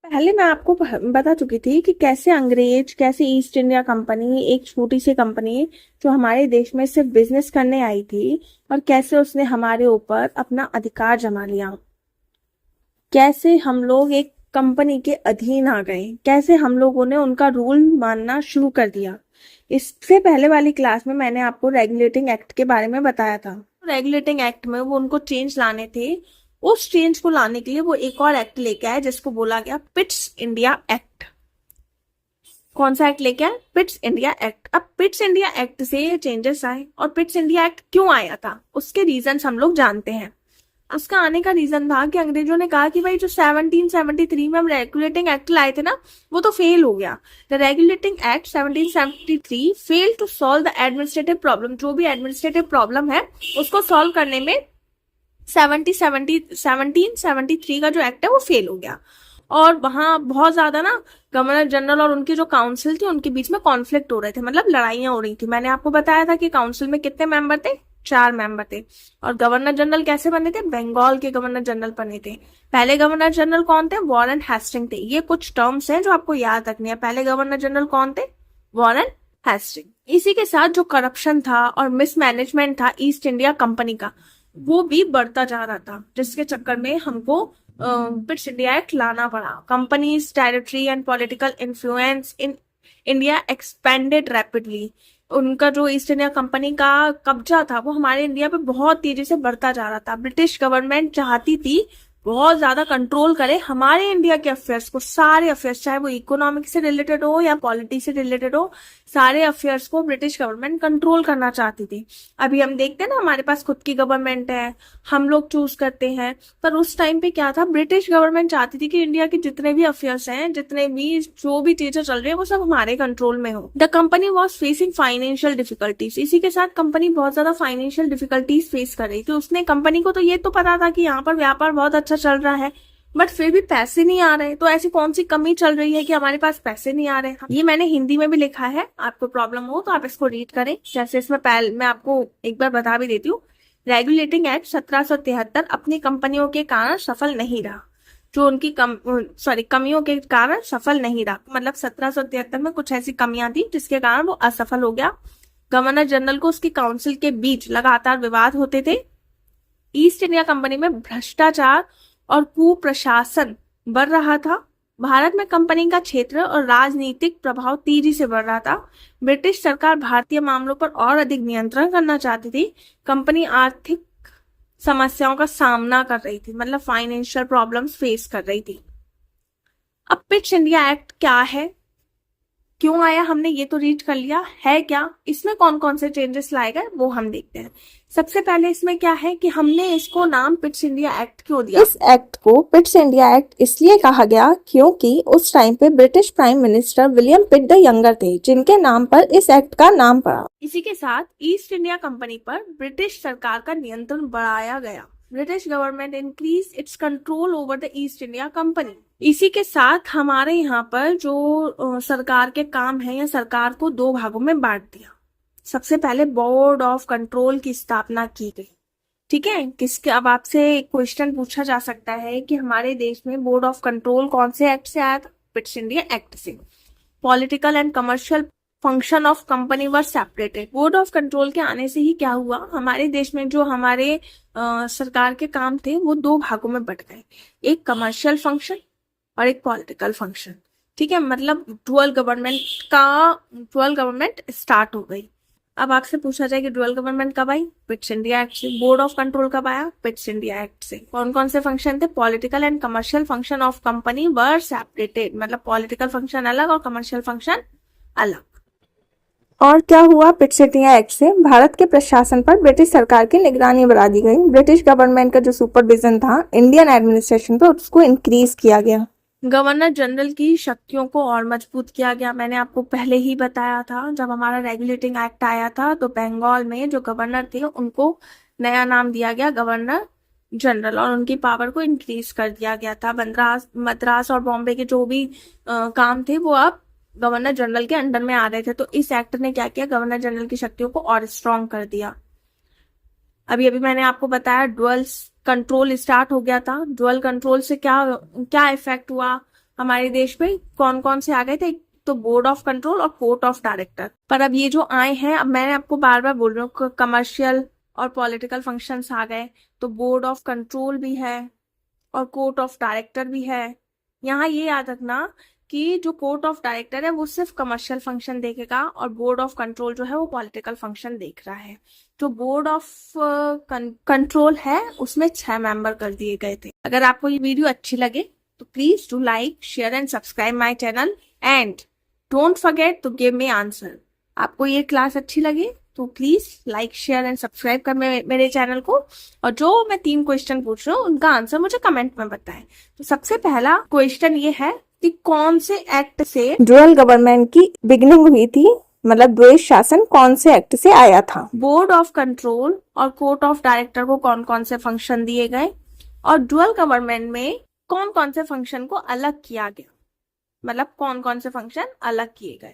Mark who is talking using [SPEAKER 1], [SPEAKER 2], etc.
[SPEAKER 1] पहले मैं आपको बता चुकी थी कि कैसे अंग्रेज, कैसे ईस्ट इंडिया कंपनी, एक छोटी सी कंपनी जो हमारे देश में सिर्फ बिजनेस करने आई थी, और कैसे उसने हमारे ऊपर अपना अधिकार जमा लिया। कैसे हम लोग एक कंपनी के अधीन आ गए, कैसे हम लोगों ने उनका रूल मानना शुरू कर दिया। इससे पहले वाली क्लास में मैंने आपको रेगुलेटिंग एक्ट के बारे में बताया था। रेगुलेटिंग एक्ट में वो उनको चेंज लाने थे। उस चेंज को लाने के लिए वो एक और एक्ट लेके आए जिसको बोला गया पिट्स इंडिया एक्ट। कौन सा एक्ट लेके आए? Pitt's India act. अब पिट्स इंडिया एक्ट से ये चेंजेस आए, और पिट्स इंडिया एक्ट क्यों आया था उसके रीजन हम लोग जानते हैं। उसका आने का रीजन था कि अंग्रेजों ने कहा कि भाई जो 1773 में हम रेगुलेटिंग एक्ट लाए थे ना, वो तो फेल हो गया। The regulating act 1773 fail to solve the administrative problem. जो भी एडमिनिस्ट्रेटिव प्रॉब्लम है उसको सॉल्व करने में 1773 का जो एक्ट है वो फेल हो गया। और वहां बहुत ज्यादा ना गवर्नर जनरल और उनकी जो काउंसिल थी उनके बीच में कॉन्फ्लिक्ट हो रहे थे, मतलब लड़ाइयां हो रही थी। मैंने आपको बताया था कि काउंसिल में कितने मेंबर थे? 4 मेंबर थे। और गवर्नर जनरल कैसे बने थे? बंगाल के गवर्नर जनरल बने थे। पहले गवर्नर जनरल कौन थे? वॉरेन हेस्टिंग थे। ये कुछ टर्म्स हैं जो आपको याद रखनी है। पहले गवर्नर जनरल कौन थे? Warren Hastings. इसी के साथ जो करप्शन था और मिसमैनेजमेंट था ईस्ट इंडिया कंपनी का, वो भी बढ़ता जा रहा था, जिसके चक्कर में हमको पिट्स इंडिया एक्ट लाना पड़ा। Companies territory and political influence in India expanded rapidly. उनका जो ईस्ट इंडिया कंपनी का कब्जा था वो हमारे इंडिया पे बहुत तेजी से बढ़ता जा रहा था। ब्रिटिश गवर्नमेंट चाहती थी बहुत ज्यादा कंट्रोल करे हमारे इंडिया के अफेयर्स को, सारे अफेयर्स, चाहे वो इकोनॉमिक से रिलेटेड हो या पॉलिटी से रिलेटेड हो, सारे अफेयर्स को ब्रिटिश गवर्नमेंट कंट्रोल करना चाहती थी। अभी हम देखते हैं ना, हमारे पास खुद की गवर्नमेंट है, हम लोग चूज करते हैं। पर उस टाइम पे क्या था, ब्रिटिश गवर्नमेंट चाहती थी कि इंडिया के जितने भी अफेयर्स हैं, जितने भी जो भी चीजें चल रही है, वो सब हमारे कंट्रोल में हो। The company was facing financial difficulties. इसी के साथ कंपनी बहुत ज्यादा फाइनेंशियल डिफिकल्टीज फेस कर रही थी। उसने कंपनी को तो ये तो पता था कि यहाँ पर व्यापार बहुत अच्छा चल रहा है, बट फिर भी पैसे नहीं आ रहे। तो ऐसी कौन सी कमी चल रही है कि हमारे पास पैसे नहीं आ रहे? ये मैंने हिंदी में भी लिखा है, आपको प्रॉब्लम हो तो आप इसको रीड करें। जैसे इसमें पहले मैं आपको एक बार बता भी देती हूँ। रेगुलेटिंग एक्ट 1773 अपनी कंपनियों के कारण सफल नहीं रहा। जो उनकी कमियों के कारण सफल नहीं रहा, मतलब 1773 में कुछ ऐसी कमियां थी जिसके कारण वो असफल हो गया। गवर्नर जनरल को उसकी काउंसिल के बीच लगातार विवाद होते थे। ईस्ट इंडिया कंपनी में भ्रष्टाचार और कुप्रशासन बढ़ रहा था। भारत में कंपनी का क्षेत्र और राजनीतिक प्रभाव तेजी से बढ़ रहा था। ब्रिटिश सरकार भारतीय मामलों पर और अधिक नियंत्रण करना चाहती थी। कंपनी आर्थिक समस्याओं का सामना कर रही थी, मतलब फाइनेंशियल प्रॉब्लम्स फेस कर रही थी। अब पिट्स इंडिया एक्ट क्या है, क्यों आया, हमने ये तो रीड कर लिया है। क्या इसमें कौन कौन से चेंजेस लाए गए वो हम देखते हैं। सबसे पहले इसमें क्या है कि हमने इसको नाम पिट्स इंडिया एक्ट क्यों दिया?
[SPEAKER 2] इस एक्ट को पिट्स इंडिया एक्ट इसलिए कहा गया क्योंकि उस टाइम पे British prime minister William Pitt the younger थे, जिनके नाम पर इस एक्ट का नाम पड़ा।
[SPEAKER 1] इसी के साथ ईस्ट इंडिया कंपनी पर ब्रिटिश सरकार का नियंत्रण बढ़ाया गया। British government increase its control over the east India company. इसी के साथ हमारे यहाँ पर जो सरकार के काम है, या सरकार को 2 भागों में बांट दिया। सबसे पहले बोर्ड ऑफ कंट्रोल की स्थापना की गई। ठीक है, किसके, अब आपसे क्वेश्चन पूछा जा सकता है कि हमारे देश में बोर्ड ऑफ कंट्रोल कौन से एक्ट से आया था? पिट्स इंडिया एक्ट से। Political and commercial function of company were separated. Board of control के आने से ही क्या हुआ, हमारे देश में जो हमारे सरकार के काम थे वो 2 भागों में बट गए, एक कमर्शियल फंक्शन और एक पॉलिटिकल फंक्शन। ठीक है, मतलब डुअल गवर्नमेंट स्टार्ट हो गई। अब आपसे पूछा जाए कि डुअल गवर्नमेंट कब आई? पिट्स इंडिया एक्ट से। बोर्ड ऑफ कंट्रोल कब आया? पिट्स इंडिया एक्ट से। कौन कौन से फंक्शन थे? Political and commercial function of company were separated, मतलब पॉलिटिकल फंक्शन अलग और कमर्शियल फंक्शन अलग।
[SPEAKER 2] और क्या हुआ? पिट्स इंडिया एक्ट से भारत के प्रशासन पर ब्रिटिश सरकार की निगरानी बढ़ा दी गई। ब्रिटिश गवर्नमेंट का जो सुपरविजन था इंडियन एडमिनिस्ट्रेशन पर, उसको इंक्रीज किया गया।
[SPEAKER 1] गवर्नर जनरल की शक्तियों को और मजबूत किया गया। मैंने आपको पहले ही बताया था, जब हमारा रेगुलेटिंग एक्ट आया था तो बंगाल में जो गवर्नर थे उनको नया नाम दिया गया गवर्नर जनरल, और उनकी पावर को इंक्रीज कर दिया गया था। मद्रास और बॉम्बे के जो भी काम थे वो अब गवर्नर जनरल के अंडर में आ रहे थे। तो इस एक्ट ने क्या किया, गवर्नर जनरल की शक्तियों को और स्ट्रॉन्ग कर दिया। अभी अभी मैंने आपको बताया डुअल कंट्रोल स्टार्ट हो गया था। डुअल कंट्रोल से क्या क्या इफेक्ट हुआ, हमारे देश में कौन कौन से आ गए थे, एक तो बोर्ड ऑफ कंट्रोल और कोर्ट ऑफ डायरेक्टर। पर अब ये जो आए हैं, अब मैंने आपको बार बार बोल रही हूँ, कमर्शियल और पॉलिटिकल फंक्शंस आ गए, तो बोर्ड ऑफ कंट्रोल भी है और कोर्ट ऑफ डायरेक्टर भी है। यहाँ ये याद रखना कि जो कोर्ट ऑफ डायरेक्टर है वो सिर्फ कमर्शियल फंक्शन देखेगा और बोर्ड ऑफ कंट्रोल जो है वो पॉलिटिकल फंक्शन देख रहा है। जो बोर्ड ऑफ कंट्रोल है उसमें 6 मेंबर कर दिए गए थे। अगर आपको ये वीडियो अच्छी लगे तो please do like, share and subscribe my channel and don't forget to give me answer. आपको ये क्लास अच्छी लगी तो please like, share and subscribe कर मेरे चैनल को, और जो मैं 3 क्वेश्चन पूछ रही हूँ उनका आंसर मुझे कमेंट में बताएं। तो सबसे पहला क्वेश्चन ये है कि कौन से एक्ट से
[SPEAKER 2] ड्यूअल गवर्नमेंट की बिगिनिंग हुई थी, मतलब द्वैध शासन कौन से एक्ट से आया था।
[SPEAKER 1] बोर्ड ऑफ कंट्रोल और कोर्ट ऑफ डायरेक्टर को कौन कौन से फंक्शन दिए गए, और ड्यूअल गवर्नमेंट में कौन कौन से फंक्शन को अलग किया गया, मतलब कौन कौन से फंक्शन अलग किए गए।